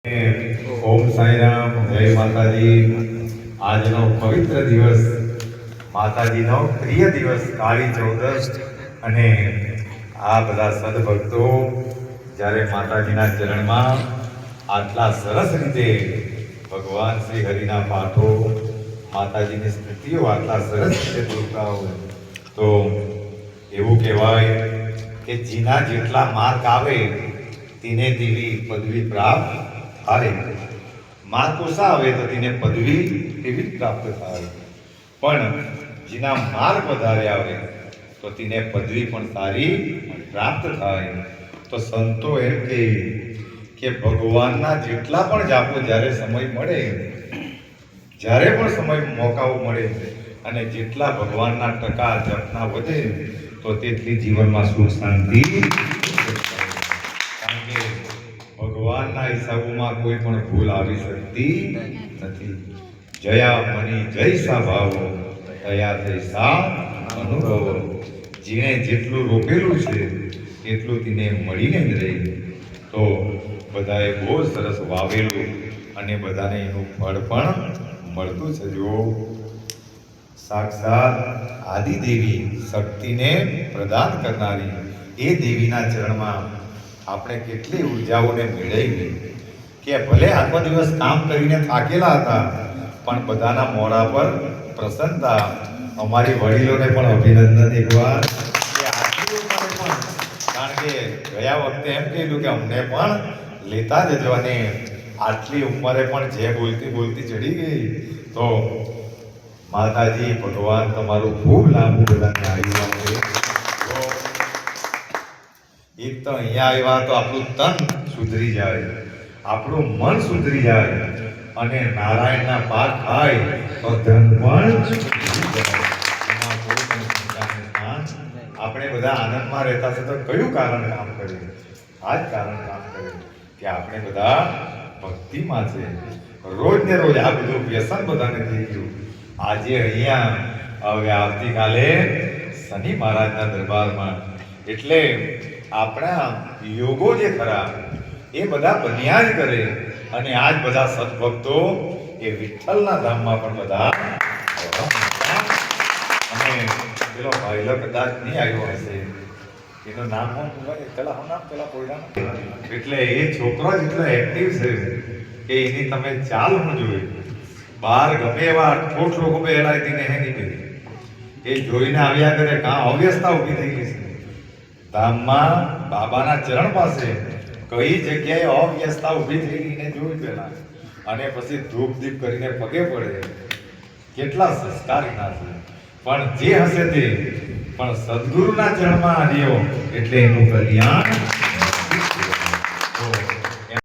ઓમ સાંઈરામ, જય માતાજી। આજનો પવિત્ર દિવસ, માતાજીનો પ્રિય દિવસ, કાળી ચૌદશ, અને આ બધા સદભક્તો જ્યારે માતાજીના ચરણમાં આટલા સરસ રીતે ભગવાન શ્રી હરિના પાઠો, માતાજીની સ્તુતિઓ આટલા સરસ રીતે બોલતા હોય તો એવું કહેવાય કે જેના જેટલા માર્ક આવે તેને તેવી પદવી પ્રાપ્ત થાય। માર્ક ઓછા આવે તો તેને પદવી એવી જ પ્રાપ્ત થાય, પણ જેના માર્ક વધારે આવે તો તેને પદવી પણ સારી પ્રાપ્ત થાય। તો સંતો એમ કહે કે ભગવાનના જેટલા પણ જાપો જ્યારે સમય મળે, જ્યારે પણ સમય મોકાઓ મળે અને જેટલા ભગવાનના ટકા જપના વધે તો તેટલી જીવનમાં સુખ શાંતિ, કારણ કે ભગવાનના હિસાબોમાં કોઈ પણ ભૂલ આવી શકતી નથી। જયા મની જૈસા ભાવો, દયા તૈસા અનુભવ। જેણે જેટલું રોપેલું છે એટલું તેને મળીને જ રહે। તો બધાએ બહુ સરસ વાવેલું અને બધાને એનું ફળ પણ મળતું છે। જો સાક્ષાત આદિદેવી શક્તિને પ્રદાન કરનારી એ દેવીના ચરણમાં આપણે કેટલી ઉર્જાઓને મેળવી કે ભલે આખો દિવસ કામ કરીને થાકેલા હતા પણ બધાના મોઢા પર પ્રસન્નતા। અમારી વડીલોને પણ અભિનંદન એકવાર કે આટલી ઉંમરે પણ, કારણ કે ગયા વખતે એમ કીધું કે અમને પણ લેતા જજો, અને આટલી ઉંમરે પણ જે બોલતી બોલતી ચડી ગઈ। તો માતાજી ભગવાન તમારું ખૂબ લાંબુ બધાને આયુ આપે। તો એક તો અહીંયા આવ્યા તો આપણું તન સુધરી જાય, આપણું મન સુધરી જાય, અને નારાયણના પાઠ થાય તો ધન પણ સુધરી જાય। એમાં કોઈ પણ ચિંતાનું સ્થાન। આપણે બધા આનંદમાં રહેતા છે તો કયું કારણ કામ કરે? આ જ કારણ કામ કરે કે આપણે બધા ભક્તિમાં છે। રોજ ને રોજ આ બધું વ્યસન બધાને થઈ ગયું। આજે અહીંયા હવે આવતીકાલે શનિ મહારાજના દરબારમાં, એટલે આપણા યોગો જે ખરા એ બધા બન્યા જ કરે, અને આજ બધા સદભક્તો એ વિઠ્ઠલના ધામમાં પણ બધા, અને પેલો ભાઈલો કદાચ નહીં આવ્યો હશે, એનું નામ પણ પેલા હું નામ પેલા કોઈના, એટલે એ છોકરો જ એટલો એક્ટિવ છે કે એની તમે ચાલ હું જોઈ બહાર ગમે એવા ઠોઠ લોકો પહેલા તેને હે નહીં, એ જોઈને આવ્યા કરે કાં અવ્યવસ્થા ઊભી થઈ ગઈ છે ધામમાં બાબાના ચરણ પાસે। કઈ જગ્યાએ અવ્યવસ્થા ઊભી થઈ ગઈ ને જોઈ પહેલા, અને પછી ધૂપ દીપ કરીને પગે પડે। કેટલા સંસ્કારીના છે, પણ જે હશે તે, પણ સદગુરુના ચરણમાં આવ્યો એટલે એનું કલ્યાણ